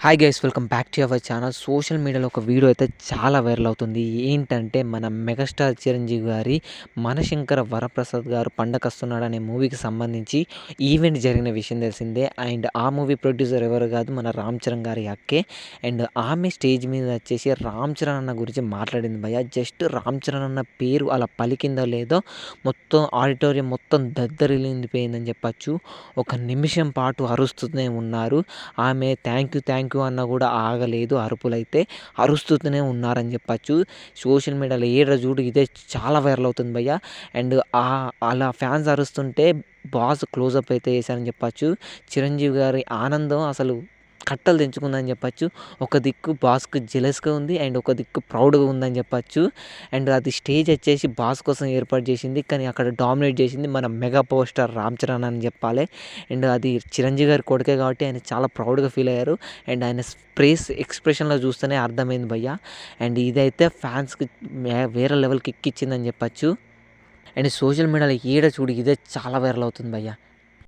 Hi guys, welcome back to our channel. Social మీడియాలో ఒక video అయితే చాలా వైరల్ అవుతుంది. ఏంటంటే మన మెగాస్టార్ చిరంజీవి గారి మనశంకర వరప్రసాద్ గారు పండగొస్తున్నాడు అనే మూవీకి సంబంధించి ఈవెంట్ జరిగిన విషయం తెలిసిందే. అండ్ ఆ మూవీ ప్రొడ్యూసర్ ఎవరు కాదు, మన రామ్ చరణ్ గారి అక్కే. అండ్ ఆమె స్టేజ్ మీద వచ్చేసి రామ్ చరణ్ అన్న గురించి మాట్లాడింది భయ్య. జస్ట్ రామ్ చరణ్ అన్న పేరు అలా పలికిందో లేదో మొత్తం ఆడిటోరియం మొత్తం దద్దరిల్లిపోయిందని చెప్పచ్చు. ఒక నిమిషం పాటు అరుస్తూనే ఉన్నారు. ఆమె థ్యాంక్ యూ అన్నా కూడా ఆగలేదు. అరుపులైతే అరుస్తూనే ఉన్నారని చెప్పచ్చు. సోషల్ మీడియాలో ఏడ చూడు ఇదే చాలా వైరల్ అవుతుంది భయ్య. అండ్ అలా ఫ్యాన్స్ అరుస్తుంటే బాస్ క్లోజప్ అయితే చేశారని చెప్పచ్చు. చిరంజీవి గారి ఆనందం అసలు కట్టలు తెంచుకుందని చెప్పచ్చు. ఒక దిక్కు బాస్‌కు జెలస్‌గా ఉంది. అండ్ ఒక దిక్కు ప్రౌడ్‌గా ఉందని చెప్పచ్చు. అండ్ అది స్టేజ్ వచ్చేసి బాస్ కోసం ఏర్పాటు చేసింది. కానీ అక్కడ డామినేట్ చేసింది మన mega power star Ram Charan అని చెప్పాలి. అండ్ అది చిరంజీవి గారి కొడుకే కాబట్టి ఆయన చాలా ప్రౌడ్‌గా ఫీల్ అయ్యారు. అండ్ ఆయన ఎక్స్‌ప్రెషన్‌లో చూస్తేనే అర్థమైంది భయ్య. అండ్ ఇదైతే ఫ్యాన్స్‌కి వేరే లెవెల్ కిక్ ఇచ్చిందని చెప్పచ్చు. అండ్ సోషల్ మీడియాలో ఏడ చూడు ఇదే చాలా వైరల్ అవుతుంది భయ్య.